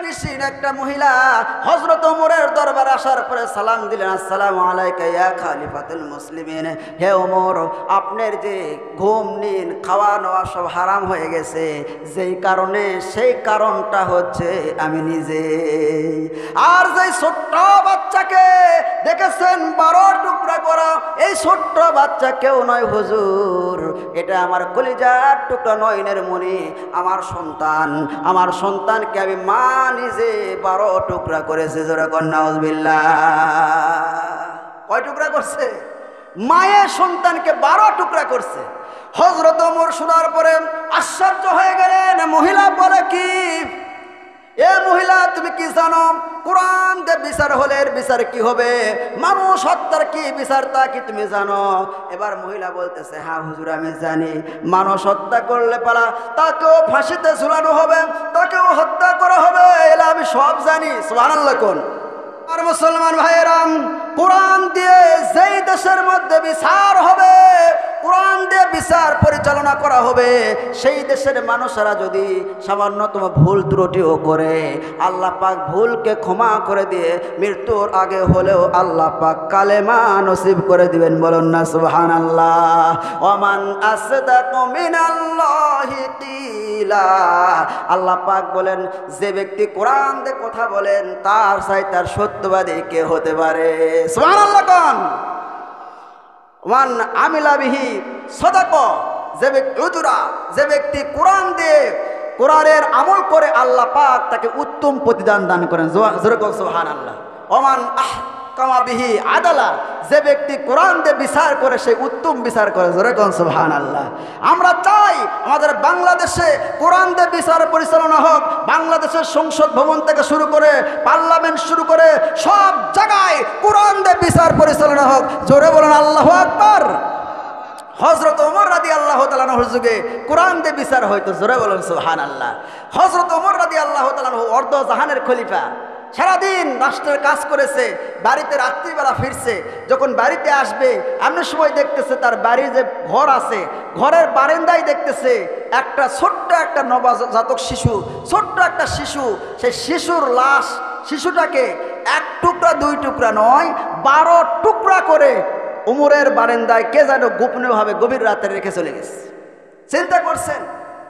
নিশিন একটা মহিলা হযরত ওমরের দরবারে আসার পরে সালাম দিলেন, আসসালামু আলাইকা ইয়া খলিফাতুল মুসলিমিন। হে ওমর, আপনার যে ঘুম নিন খাওয়া নেওয়া সব হারাম হয়ে গেছে, যেই কারণে সেই কারণটা হচ্ছে আমি নিজে। আর যেই ছোট্ট বাচ্চাকে দেখেছেন 12 টুকরা করা, এই ছোট্ট বাচ্চা কেউ নয় হুজুর, এটা আমার কলিজার টুকরা নয়নের মনি, আমার সন্তান। আমার সন্তানকে আমি মা নিজে 12 টুকরা করেছে। জোরে কন্যা নাউজুবিল্লাহ। কয় টুকরা করছে? মায়ের সন্তানকে 12 টুকরা করছে। হযরত ওমর শোনার পরে আশ্চর্য হয়ে গেলেন। মহিলা বলে, কি এ মহিলা, তুমি কি জানো কোরআন যে বিচার হলে এর বিচার কি হবে? মানুষ হত্যার কি বিচার তা কি তুমি জানো? এবার মহিলা বলতেছে, হ্যাঁ হুজুর আমি জানি, মানুষ হত্যা করলে পালা তাকেও ফাঁসিতে ঝুলানো হবে, তাকেও হত্যা করা হবে, এলা আমি সব জানি। সুবহানাল্লাহ কোন। আর মুসলমান ভাইয়েরাম, কোরআন দিয়ে যেই দেশের মধ্যে বিচার হবে, কোরআন দিয়ে বিচার পরিচালনা করা হবে, সেই দেশের মানুষেরা যদি সামান্যতম ভুল ত্রুটিও করে, আল্লাহ পাক ভুলকে ক্ষমা করে দিয়ে মৃত্যুর আগে হলেও আল্লাহ পাক কালেমা নসিব করে দিবেন। বলুন না সুবহানাল্লাহ। ওমান আসদাকু মিনাল্লাহি কিলা। আল্লাহ পাক বলেন, যে ব্যক্তি কোরআন দিয়ে কথা বলেন তার চাইতে তার সত্যবাদী কে হতে পারে? সুবহানাল্লাহ কোন। ওয়ান আমিলা বিহি সাদাকা, যে ব্যক্তি কোরআন দিয়ে কোরআনের আমল করে আল্লাহ পাক তাকে উত্তম প্রতিদান দান করেন। জোরে বলুন সুবহানাল্লাহ। ওমান আহকামা বিহি আদালা, যে ব্যক্তি কোরআন দিয়ে বিচার করে সে উত্তম বিচার করে। জোরে বলুন সুবহানাল্লাহ। আমরা চাই আমাদের বাংলাদেশে কোরআন দিয়ে বিচার পরিচালনা হোক। বাংলাদেশের সংসদ ভবন থেকে শুরু করে পার্লামেন্ট শুরু করে সব জায়গায় কোরআন দিয়ে বিচার পরিচালনা হোক। জোরে বলুন আল্লাহু আকবার। হযরত ওমর রাদিয়াল্লাহু তাআলা আনহুর যুগে কোরআন দিয়ে বিচার হইতো। জোরে বলুন সুবহানাল্লাহ। হযরত ওমর রাদিয়াল্লাহু তাআলা আনহু অর্ধ জাহানের খলিফা, সারাদিন রাষ্ট্রের কাজ করেছে, বাড়িতে রাত্রিবেলা ফিরছে, যখন বাড়িতে আসবে এমন সময় দেখতেছে তার বাড়ির যে ঘর আছে, ঘরের বারান্দায় দেখতেছে একটা ছোট্ট একটা নবজাতক শিশু, ছোট্ট একটা শিশু। সেই শিশুর লাশ, শিশুটাকে 1 টুকরা 2 টুকরা নয় 12 টুকরা করে ওমরের বারান্দায় কে যেন গোপনীয়ভাবে গভীর রাতে রেখে চলে গেছে। চিন্তা করছেন,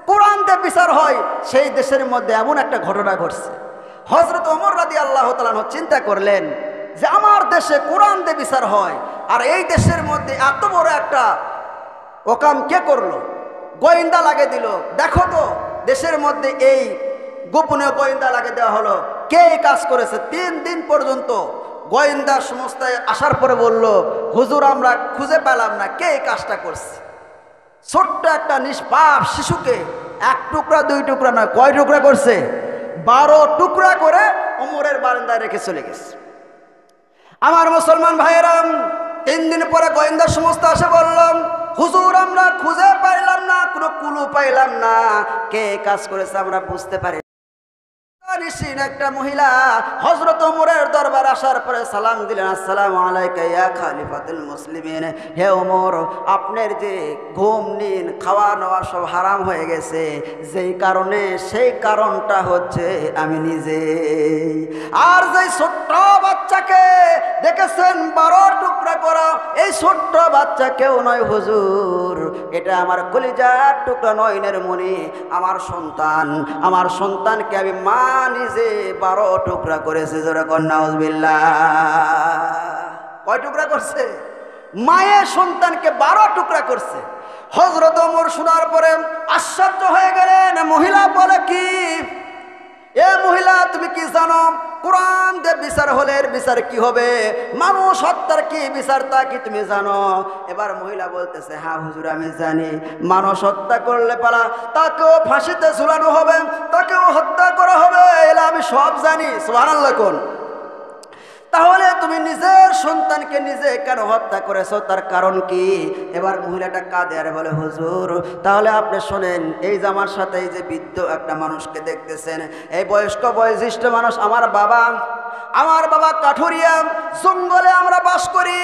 কোরআন দিয়ে বিচার হয়, সেই দেশের মধ্যে এমন একটা ঘটনা ঘটছে। হযরত ওমর রাদিয়াল্লাহু তাআলা আনহু চিন্তা করলেন যে আমার দেশে কোরআন দিয়ে বিচার হয়, আর এই দেশের মধ্যে এত বড় একটা ওকাম কে করলো? গোয়েন্দা লাগিয়ে দিল। দেখো তো দেশের মধ্যে এই গোপনীয় গোয়েন্দা লাগিয়ে দেওয়া হলো, কে এই কাজ করেছে? 3 দিন পর্যন্ত গোয়েন্দা সংস্থায় আসার পরে বলল, হুজুর আমরা খুঁজে পেলাম না কে এই কাজটা করছে। ছোট্ট একটা নিষ্পাপ শিশুকে 1 টুকরা 2 টুকরা নয়, কয় টুকরা করছে? 12 টুকরা করে ওমরের বারান্দায় রেখে চলে গেছে। আমার মুসলমান ভাইয়েরাম, 3 দিন পরে গোয়েন্দা সংস্থা এসে বললাম, হুজুর আমরা খুঁজে পাইলাম না, কোনো ক্লু পাইলাম না, কে কাজ করেছে আমরা বুঝতে পারি। নিশিন একটা মহিলা হযরত ওমরের দরবারে আসার পরে সালাম দিলেন, আসসালামু আলাইকা ইয়া খলিফাতুল মুসলিমিন। হে ওমর, আপনার যে ঘুম নিন খাওয়া নেওয়া সব হারাম হয়ে গেছে, যেই কারণে সেই কারণটা হচ্ছে আমি নিজে। আর যেই ছোট্ট বাচ্চাকে দেখেছেন 12 টুকরা করা, এই ছোট্ট বাচ্চা কেউ নয় হুজুর, এটা আমার কলিজার টুকরা নয়নের মনি, আমার সন্তান। আমার সন্তানকে আমি মা নিজে 12 টুকরা করেছে। জোরে কন্যা নাউজুবিল্লাহ। কয় টুকরা করছে? মায়ের সন্তানকে 12 টুকরা করছে। হযরত ওমর শোনার পরে আশ্চর্য হয়ে গেলেন। মহিলা বলে, কি এ মহিলা, তুমি কি জানো কোরআন দিয়ে বিচার হলে এর বিচার কি হবে? মানুষ হত্যার কি বিচার তা কি তুমি জানো? এবার মহিলা বলতেছে, হ্যাঁ হুজুর আমি জানি, মানুষ হত্যা করলে পালা তাকেও ফাঁসিতে ঝুলানো হবে, তাকেও হত্যা করা হবে, এলা আমি সব জানি। সুবহানাল্লাহ কোন। তাহলে তুমি নিজের সন্তানকে নিজে কেন হত্যা করেছো, তার কারণ কি? এবার মহিলাটা কাঁদে আর বলে, হুজুর তাহলে আপনি শোনেন, এই যে আমার সাথে এই যে বৃদ্ধ একটা মানুষকে দেখতেছেন, এই বয়স্ক বয়োজ্যেষ্ঠ মানুষ আমার বাবা কাঠুরিয়া, জঙ্গলে আমরা বাস করি,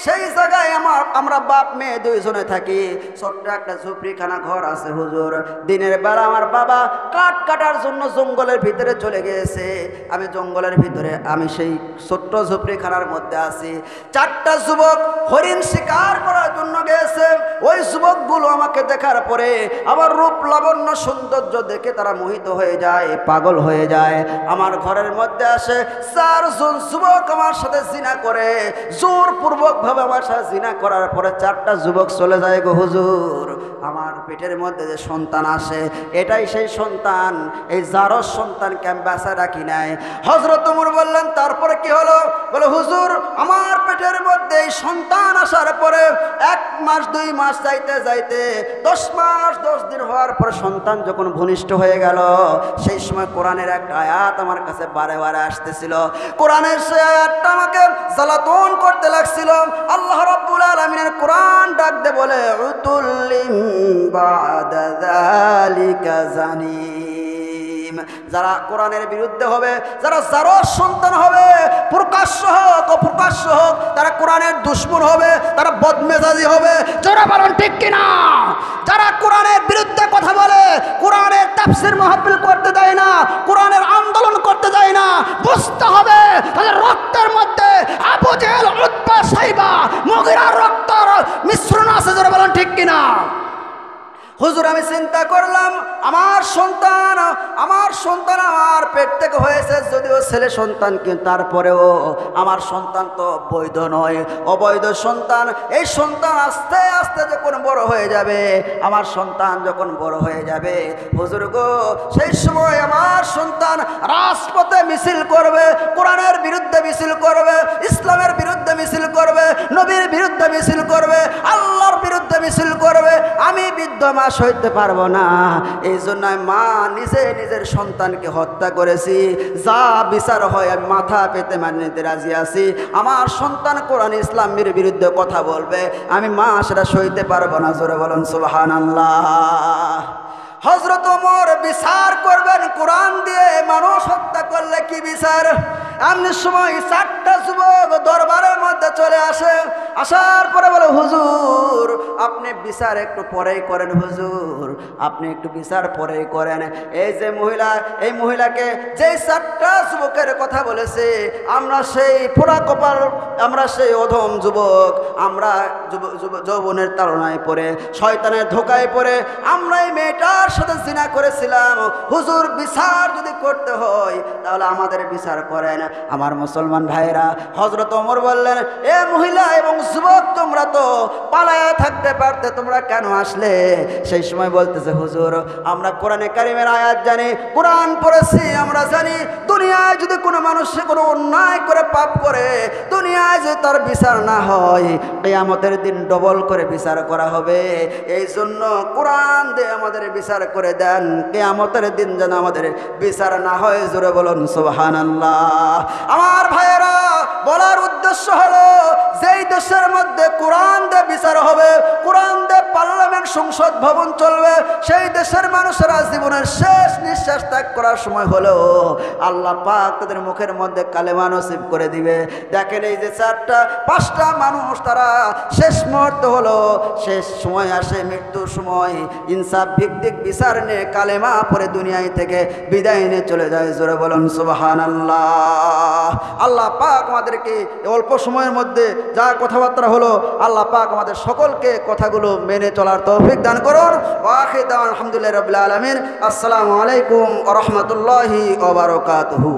সেই জায়গায় আমরা বাপ মেয়ে দুইজনে থাকি। ছোট্ট একটা ঝুপড়িখানা ঘর আছে হুজুর। দিনের বেলা আমার বাবা কাঠ কাটার জন্য জঙ্গলের ভিতরে চলে গিয়েছে। আমি জঙ্গলের ভিতরে, আমি সেই ছোট্ট ঝুপড়িখানার মধ্যে আছি। 4টা যুবক হরিণ শিকার করার জন্য গিয়েছে। ওই যুবকগুলো আমাকে দেখার পরে আমার রূপ লাবণ্য সৌন্দর্য দেখে তারা মোহিত হয়ে যায়, পাগল হয়ে যায়। আমার ঘরের মধ্যে আসে 4 জন যুবক আমার সাথে জিনা করে, জোরপূর্বক ভাবে আমার সাথে জিনা করার পরে 4টা যুবক চলে যায় গো হুজুর। আমার পেটের মধ্যে যে সন্তান আসে, এটাই সেই সন্তান। এই জারজ সন্তানকে আমি বাঁচায় রাখি নাই। হযরত ওমর বললেন, তারপরে কি হলো? বলে, হুজুর আমার পেটের মধ্যে এই সন্তান আসার পরে 1 মাস 2 মাস যাইতে যাইতে 10 মাস 10 দিন হওয়ার পর সন্তান যখন ভূমিষ্ঠ হয়ে গেল, সেই সময় কোরআনের একটা আয়াত আমার কাছে বারে বারে আসতেছিল। কোরআনের সেই আয়াতটা আমাকে জ্বালাতন করতে লাগছিল। আল্লাহ রাব্বুল আলামিনের কোরআন ডাক দে বলে, উতুল্লিম বাদা যালিকা জানিম। যারা কোরআনের বিরুদ্ধে হবে, যারা জারজ সন্তান হবে, প্রকাশ্য হোক অপ্রকাশ্য হোক, তারা কোরআনের দুশমন হবে, তারা বদমেজাজি হবে। জোরে বলুন ঠিক কিনা? যারা কোরআনের বিরুদ্ধে কথা বলে, কোরআনের তাফসীর মাহফিল করতে দেয় না, কোরআনের আন্দোলন করতে দেয় না, বুঝতে হবে তাদের রক্তের মধ্যে আবু জেহেল, উতবা, সাইবা, মুগীরার রক্তের মিশ্রণ আছে। জোরে বলুন ঠিক কিনা? হুজুর আমি চিন্তা করলাম, আমার সন্তান আমার পেট থেকে হয়েছে যদিও ছেলে সন্তান, কিন্তু তারপরেও আমার সন্তান তো বৈধ নয়, অবৈধ সন্তান। এই সন্তান আস্তে আস্তে যখন বড় হয়ে যাবে, আমার সন্তান যখন বড় হয়ে যাবে হুজুর গো, সেই সময় আমার সন্তান রাজপথে মিছিল করবে, কোরআনের বিরুদ্ধে মিছিল করবে, ইসলামের বিরুদ্ধে মিছিল করবে, নবীর বিরুদ্ধে মিছিল করবে, আল্লাহর বিরুদ্ধে মিছিল করবে। আমি বৃদ্ধ মা সইতে পারবো না। এই জন্য মা নিজের সন্তানকে হত্যা করেছি। যা বিচার হয় আমি মাথা পেতে মানিয়ে নিতে রাজি আছি। আমার সন্তান কোরআন ইসলামের বিরুদ্ধে কথা বলবে, আমি মা সেটা সইতে পারবো না। জোরে বলুন সুবহানাল্লাহ। হযরত ওমর বিচার করবেন কোরআন দিয়ে, মানুষ হত্যা করলে কি বিচার? এমনি সময় 4টা যুবক দরবারের মধ্যে চলে আসে। আসার পরে বলে, হুজুর আপনি বিচার একটু পরেই করেন, হুজুর আপনি একটু বিচার পরেই করেন। এই যে মহিলা, এই মহিলাকে যেই 4টা যুবকের কথা বলেছে, আমরা সেই পোড়া কপাল, আমরা সেই অধম যুবক, আমরা যৌবনের তাড়নায় পড়ে, শয়তানের ধোকায় পড়ে আমরা এই মেয়েটার সাথে জিনা করেছিলাম। হুজুর বিচার যদি করতে হয় তাহলে আমাদের বিচার করেন। আমার মুসলমান ভাইরা, হযরত ওমর বললেন, এ মহিলা এবং যুবক তোমরা তো পালায়া থাকতে পারতে, তোমরা কেন আসলে? সেই সময় বলতেছে, হুজুর আমরা কোরআনে কারিমের আয়াত জানি, কোরআন পড়েছি, আমরা জানি দুনিয়ায় যদি কোনো মানুষ কোনো অন্যায় করে পাপ করে, দুনিয়ায় যদি তার বিচার না হয়, কিয়ামতের দিন ডবল করে বিচার করা হবে। এই জন্য কোরআন দিয়ে আমাদের বিচার করে দেন, কিয়ামতের দিন যেন আমাদের বিচার না হয়। জোরে বলুন সুবহানাল্লাহ। আমার ভাইয়েরা, বলার উদ্দেশ্য হলো, যেই দেশের মধ্যে কোরআন দিয়ে বিচার হবে, কোরআন দিয়ে পার্লামেন্ট সংসদ ভবন চলবে, সেই দেশের মানুষেরা জীবনের শেষ নিঃশ্বাস ত্যাগ করার সময় হলেও আল্লাহ পাক তাদের মুখের মধ্যে কালেমা নসিব করে দিবে। দেখেন এই যে 4টা-5টা মানুষ, তারা শেষ মুহূর্ত হলো, শেষ সময় আসে, মৃত্যুর সময় ইনসাফ ভিত্তিক বিচার নিয়ে কালেমা পরে দুনিয়ায় থেকে বিদায় নিয়ে চলে যায়। জোরে বলুন সুবহানাল্লাহ। আল্লাহ পাক আমাদেরকে অল্প সময়ের মধ্যে যা কথাবার্তা হলো, আল্লাহ পাক আমাদের সকলকে কথাগুলো মেনে চলার তৌফিক দান করুন। ওয়া আখিরু দাওয়ানা আলহামদুলিল্লাহি রাব্বিল আলামিন। আসসালামু আলাইকুম ওয়া রাহমাতুল্লাহি ওয়া বারাকাতুহু।